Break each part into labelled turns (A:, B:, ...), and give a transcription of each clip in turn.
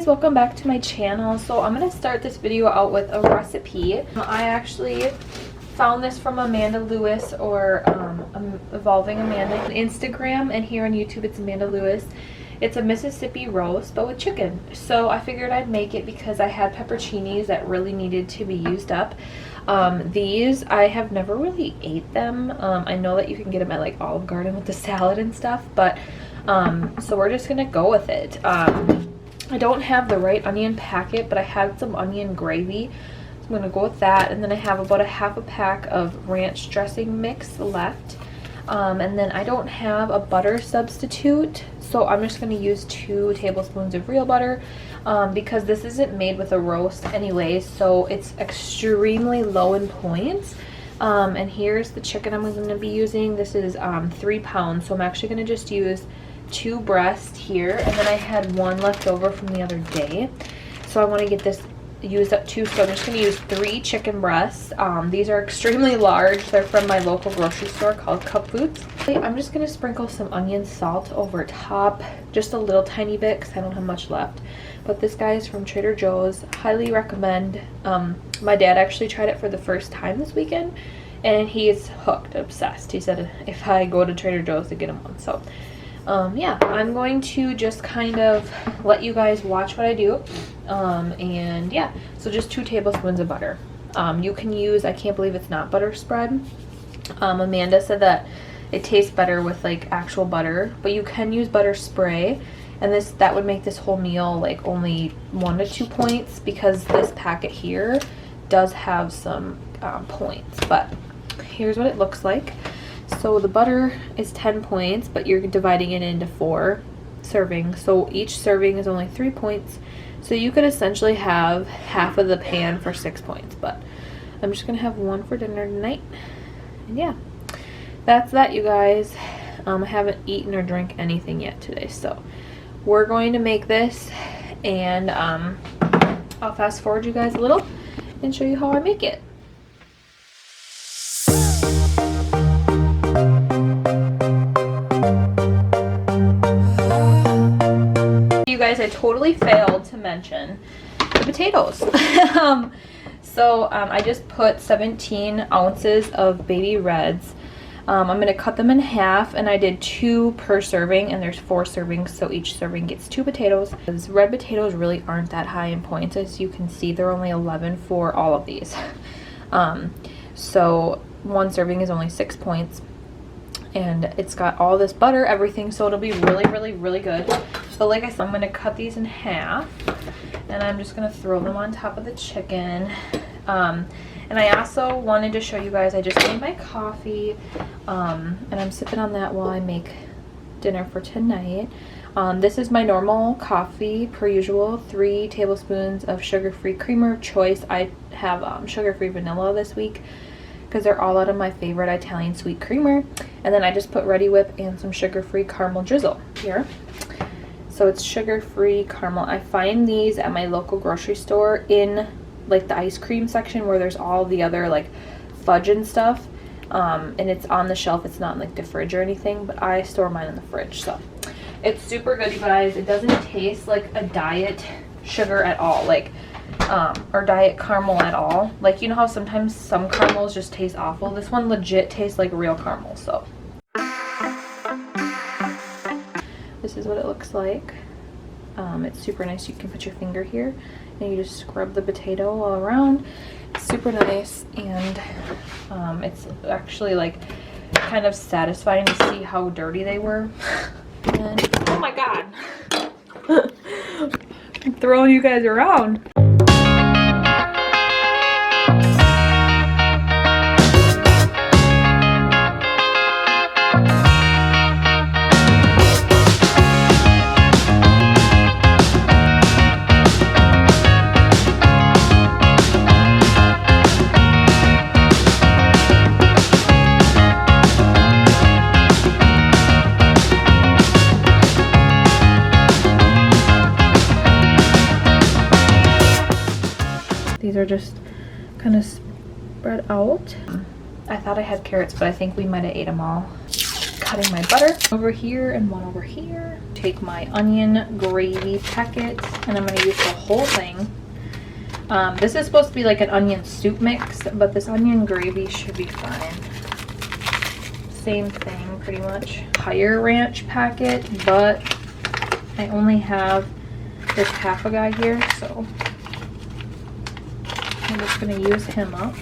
A: welcome back to my channel. So I'm gonna start this video out with a recipe. I actually found this from Amanda Lewis, or Evolving Amanda on Instagram, and here on YouTube it's Amanda Lewis. It's a Mississippi roast but with chicken, so I figured I'd make it because I had pepperoncinis that really needed to be used up. These, I have never really ate them. I know that you can get them at like Olive Garden with the salad and stuff, but so we're just gonna go with it. I don't have the right onion packet, but I had some onion gravy, so I'm gonna go with that. And then I have about a half a pack of ranch dressing mix left, and then I don't have a butter substitute, so I'm just gonna use 2 tablespoons of real butter, because this isn't made with a roast anyway, so it's extremely low in points. And here's the chicken I'm going to be using. This is 3 pounds, so I'm actually going to just use 2 breasts here, and then I had 1 left over from the other day, so I want to get this used up too, so I'm just going to use 3 chicken breasts. These are extremely large. They're from my local grocery store called Cup Foods. I'm just going to sprinkle some onion salt over top, just a little tiny bit because I don't have much left. But this guy is from Trader Joe's. Highly recommend. My dad actually tried it for the first time this weekend, and he is hooked, obsessed. He said if I go to Trader Joe's to get him one. So yeah, I'm going to just kind of let you guys watch what I do. And yeah, so just 2 tablespoons of butter. You can use, I can't believe it's not butter spread. Amanda said that it tastes better with like actual butter, but you can use butter spray, and that would make this whole meal like only 1 to 2 points, because this packet here does have some points. But here's what it looks like. So the butter is 10 points, but you're dividing it into 4 servings, so each serving is only 3 points, so you could essentially have half of the pan for 6 points. But I'm just gonna have 1 for dinner tonight, and yeah, that's that, you guys. I haven't eaten or drank anything yet today, so we're going to make this, and I'll fast forward you guys a little and show you how I make it. You guys, I totally failed to mention the potatoes. So I just put 17 ounces of baby reds. I'm going to cut them in half, and I did 2 per serving, and there's 4 servings, so each serving gets 2 potatoes. These red potatoes really aren't that high in points. As you can see, they're only 11 for all of these. So 1 serving is only 6 points, and it's got all this butter, everything, so it'll be really good. So like I said, I'm going to cut these in half, and I'm just going to throw them on top of the chicken. And I also wanted to show you guys, I just made my coffee, and I'm sipping on that while I make dinner for tonight. This is my normal coffee per usual. 3 tablespoons of sugar-free creamer of choice. I have sugar-free vanilla this week because they're all out of my favorite Italian sweet creamer. And then I just put Ready Whip and some sugar-free caramel drizzle here. So it's sugar-free caramel. I find these at my local grocery store in like the ice cream section, where there's all the other like fudge and stuff, and it's on the shelf. It's not in like the fridge or anything, but I store mine in the fridge, so it's super good, you guys. It doesn't taste like a diet sugar at all, like or diet caramel at all. Like, you know how sometimes some caramels just taste awful? This one legit tastes like real caramel. So this is what it looks like. It's super nice. You can put your finger here and you just scrub the potato all around. It's super nice, and it's actually like kind of satisfying to see how dirty they were. And oh my god, I'm throwing you guys around. These are just kind of spread out. I thought I had carrots, but I think we might have ate them all. Cutting my butter over here and one over here. take my onion gravy packet and I'm going to use the whole thing. This is supposed to be like an onion soup mix, but this onion gravy should be fine. Same thing pretty much. Higher ranch packet, but I only have this half a guy here, so I'm just going to use him up.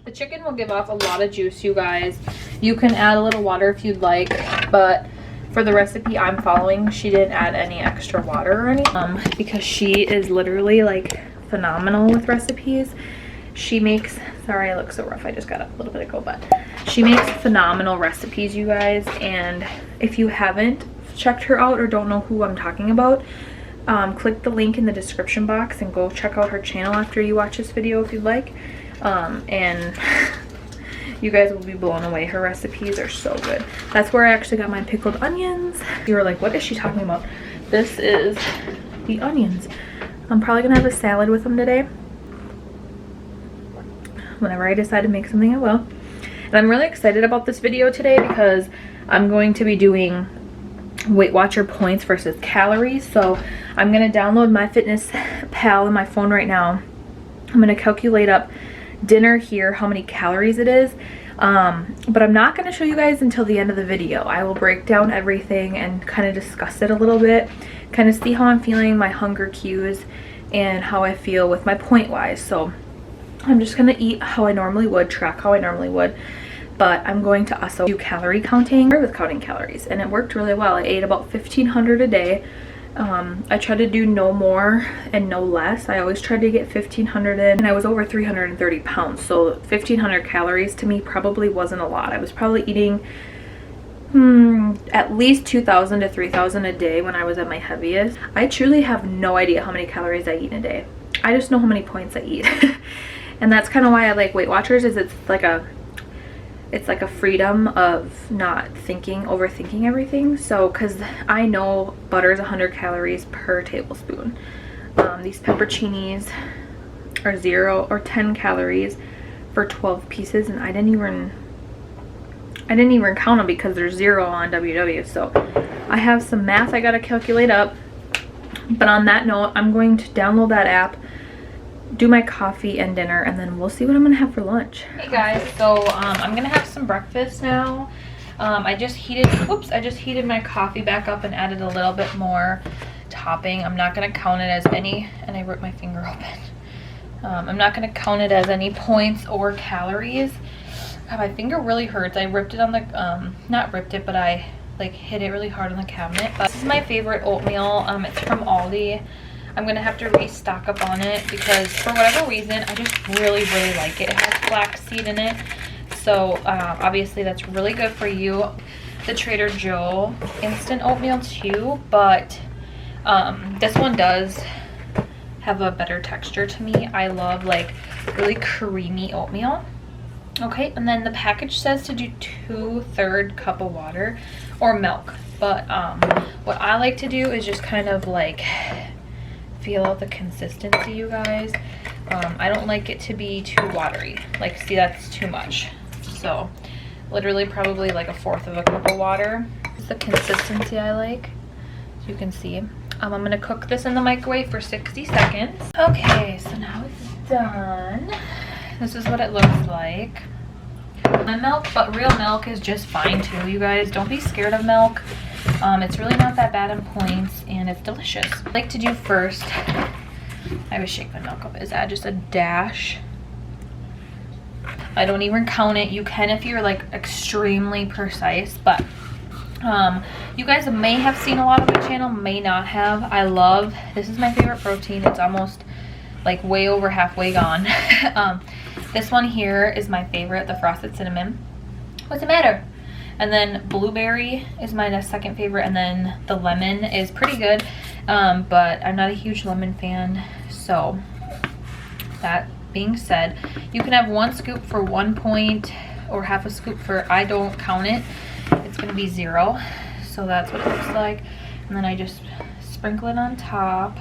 A: The chicken will give off a lot of juice, you guys. You can add a little water if you'd like, but for the recipe I'm following, she didn't add any extra water or anything, because she is literally like phenomenal with recipes. She makes, sorry I look so rough, I just got up a little bit ago, but she makes phenomenal recipes, you guys. And if you haven't checked her out or don't know who I'm talking about, click the link in the description box and go check out her channel after you watch this video if you'd like. And you guys will be blown away. Her recipes are so good. That's where I actually got my pickled onions. You were like, what is she talking about? This is the onions. I'm probably gonna have a salad with them today. Whenever I decide to make something, I will. And I'm really excited about this video today because I'm going to be doing Weight Watcher points versus calories. So I'm gonna download MyFitnessPal on my phone right now. I'm gonna calculate up dinner here, how many calories it is, but I'm not going to show you guys until the end of the video. I will break down everything and kind of discuss it a little bit, kind of see how I'm feeling, my hunger cues, and how I feel with my point wise. So I'm just going to eat how I normally would, track how I normally would, but I'm going to also do calorie counting with counting calories, and it worked really well. I ate about 1,500 a day. I tried to do no more and no less. I always tried to get 1,500 in, and I was over 330 pounds. So 1,500 calories to me probably wasn't a lot. I was probably eating at least 2,000 to 3,000 a day when I was at my heaviest. I truly have no idea how many calories I eat in a day. I just know how many points I eat. And that's kind of why I like Weight Watchers, is it's like a freedom of not overthinking everything. So, because I know butter is 100 calories per tablespoon. These pepperoncinis are 0 or 10 calories for 12 pieces, and I didn't even count them because there's 0 on WW. So I have some math I gotta calculate up. But on that note, I'm going to download that app, do my coffee and dinner, and then we'll see what I'm gonna have for lunch. Hey guys, so I'm gonna have some breakfast now. I just heated my coffee back up and added a little bit more topping. I'm not gonna count it as any, and I ripped my finger open. I'm not gonna count it as any points or calories. God, my finger really hurts. I ripped it on the not ripped it, but I like hit it really hard on the cabinet. But this is my favorite oatmeal. It's from Aldi. I'm gonna have to restock up on it because for whatever reason I just really like it. It has flaxseed in it, so obviously that's really good for you. The Trader Joe instant oatmeal too, but this one does have a better texture to me. I love like really creamy oatmeal. Okay, and then the package says to do 2/3 cup of water or milk, but what I like to do is just kind of like feel out the consistency, you guys. I don't like it to be too watery. Like, see, that's too much. So literally probably like 1/4 of a cup of water is the consistency I like. So you can see. I'm gonna cook this in the microwave for 60 seconds. Okay, so now it's done. This is what it looks like. My milk, but real milk is just fine too, you guys. Don't be scared of milk. It's really not that bad in points, and it's delicious. I like to do first, I always shake my milk up, is add just a dash. I don't even count it. You can if you're like extremely precise, but you guys may have seen a lot of my channel, may not have. I love, this is my favorite protein. It's almost like way over halfway gone. This one here is my favorite, the frosted cinnamon. What's the matter? And then blueberry is my second favorite, and then the lemon is pretty good, but I'm not a huge lemon fan. So that being said, you can have 1 scoop for 1 point or half a scoop for, I don't count it, it's gonna be 0. So that's what it looks like. And then I just sprinkle it on top.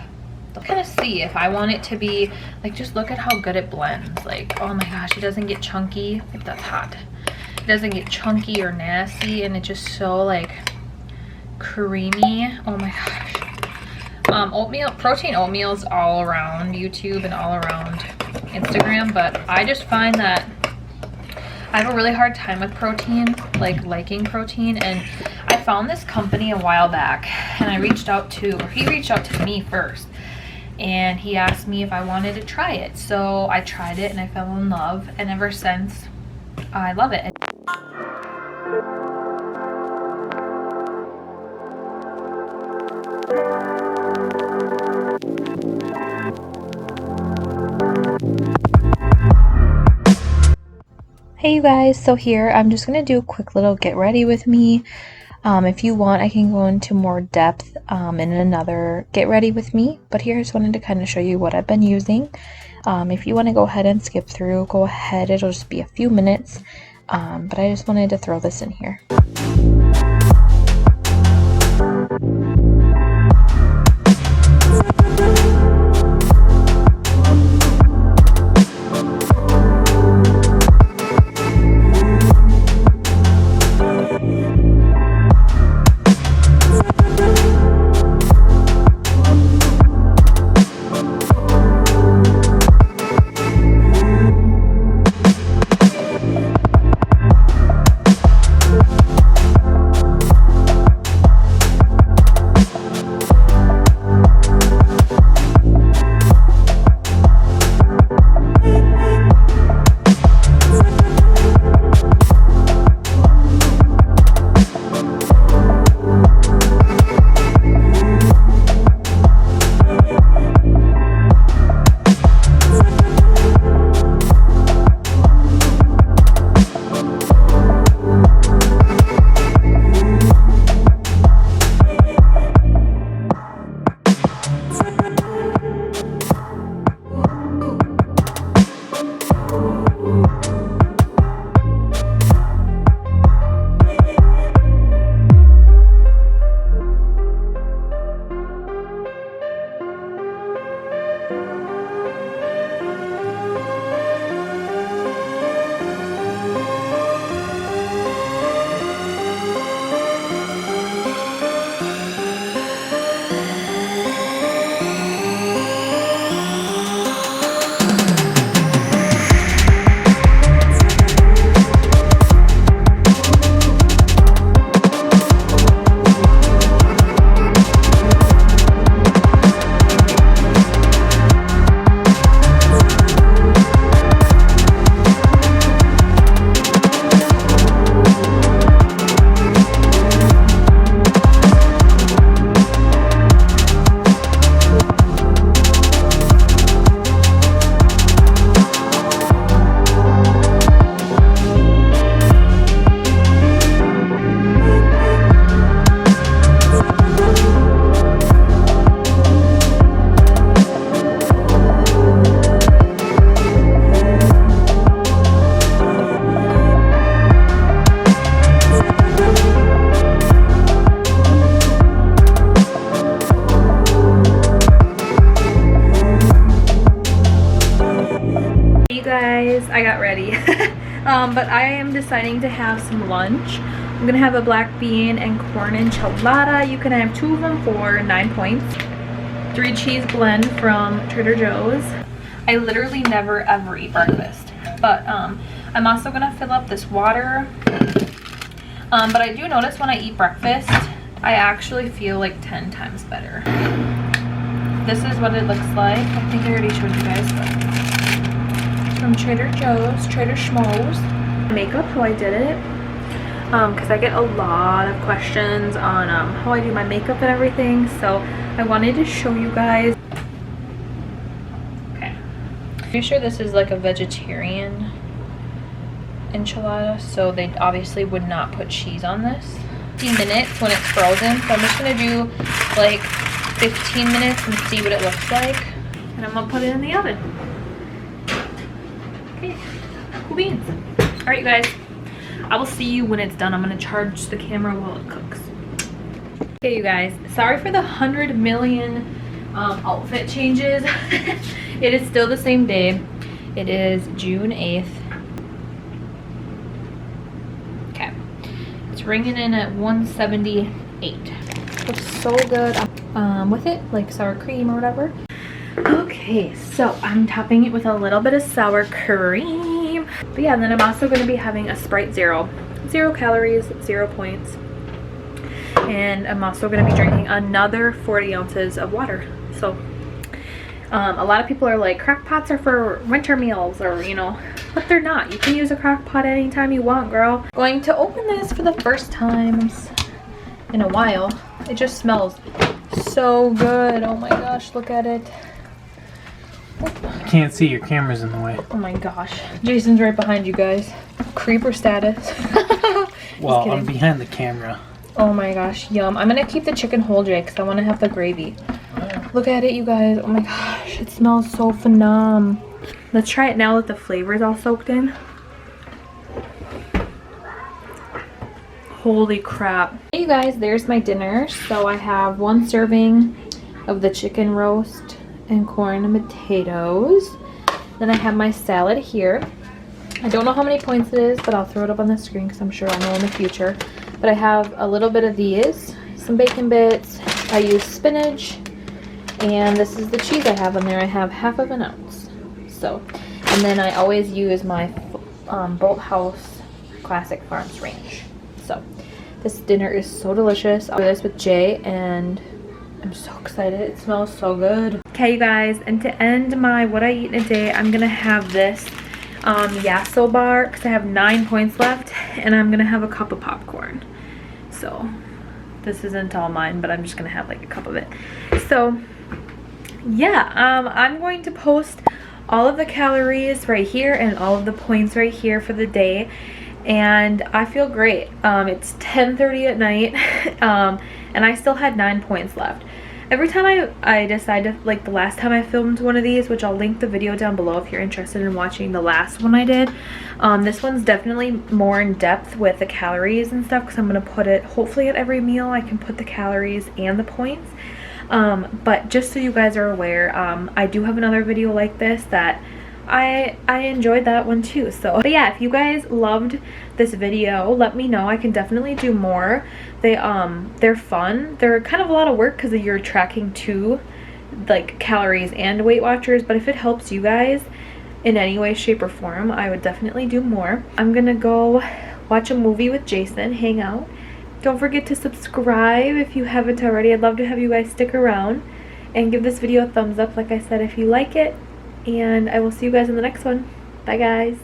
A: I'll kind of see if I want it to be like, just look at how good it blends. Like, oh my gosh, it doesn't get chunky. If that's hot. doesn't get chunky or nasty, and it's just so like creamy. Oh my gosh. Oatmeal, protein oatmeals all around YouTube and all around Instagram, but I just find that I have a really hard time with protein, like liking protein, and I found this company a while back, and I reached out to, or he reached out to me first, and he asked me if I wanted to try it. So I tried it and I fell in love, and ever since I love it. Hey you guys, so here I'm just gonna do a quick little get ready with me. If you want, I can go into more depth in another get ready with me, but here I just wanted to kind of show you what I've been using. If you want to go ahead and skip through, go ahead, it'll just be a few minutes, but I just wanted to throw this in here. I got ready. But I am deciding to have some lunch. I'm gonna have a black bean and corn enchilada. You can have 2 of them for 9 points. 3 cheese blend from Trader Joe's. I literally never ever eat breakfast, but I'm also gonna fill up this water. But I do notice when I eat breakfast, I actually feel like 10 times better. This is what it looks like. I think I already showed you guys, but from Trader Joe's, Trader Schmoes. Makeup, how I did it, because I get a lot of questions on how I do my makeup and everything, so I wanted to show you guys. Okay, pretty sure this is like a vegetarian enchilada, so they obviously would not put cheese on this. 15 minutes when it's frozen, so I'm just gonna do like 15 minutes and see what it looks like, and I'm gonna put it in the oven. Okay, cool beans. All right, you guys, I will see you when it's done. I'm gonna charge the camera while it cooks. Okay, you guys, sorry for the 100 million outfit changes. It is still the same day. It is June 8th. ringing in at 178. Looks so good with it, like sour cream or whatever. Okay, so I'm topping it with a little bit of sour cream. But yeah, and then I'm also going to be having a Sprite Zero. 0 calories, 0 points. And I'm also going to be drinking another 40 ounces of water. So a lot of people are like, crock pots are for winter meals, or you know, but they're not. You can use a crock pot anytime you want, girl. Going to open this for the first time in a while. It just smells so good. Oh my gosh, look at it.
B: I can't see, your camera's in the way.
A: Oh my gosh, Jason's right behind you guys. Creeper status.
B: Well, I'm behind the camera.
A: Oh my gosh, yum. I'm gonna keep the chicken whole, Jay, because I want to have the gravy. Look at it, you guys. Oh my gosh, it smells so phenom. Let's try it now that the flavor is all soaked in. Holy crap. Hey you guys, there's my dinner. So I have 1 serving of the chicken roast and corn and potatoes. Then I have my salad here. I don't know how many points it is, but I'll throw it up on the screen because I'm sure I'll know in the future. But I have a little bit of these, some bacon bits. I use spinach. And this is the cheese I have in there. I have 1/2 ounce. So, and then I always use my Bolt House Classic Farms Ranch. So, this dinner is so delicious. I'll do this with Jay, and I'm so excited. It smells so good. Okay, you guys, and to end my what I eat in a day, I'm gonna have this Yasso bar because I have 9 points left, and I'm gonna have a cup of popcorn. So, this isn't all mine, but I'm just gonna have like a cup of it. So, yeah, I'm going to post all of the calories right here and all of the points right here for the day, and I feel great. It's 10:30 at night, and I still had 9 points left. Every time I decide to, like the last time I filmed one of these, which I'll link the video down below if you're interested in watching the last one I did. This one's definitely more in depth with the calories and stuff because I'm going to put it, hopefully at every meal I can put the calories and the points. But just so you guys are aware, I do have another video like this that I enjoyed that one too. So, but yeah, if you guys loved this video, let me know. I can definitely do more. They're fun. They're kind of a lot of work because you're tracking 2 like calories and Weight Watchers, but if it helps you guys in any way, shape, or form, I would definitely do more. I'm gonna go watch a movie with Jason, hang out. Don't forget to subscribe if you haven't already. I'd love to have you guys stick around and give this video a thumbs up, like I said, if you like it. And I will see you guys in the next one. Bye, guys.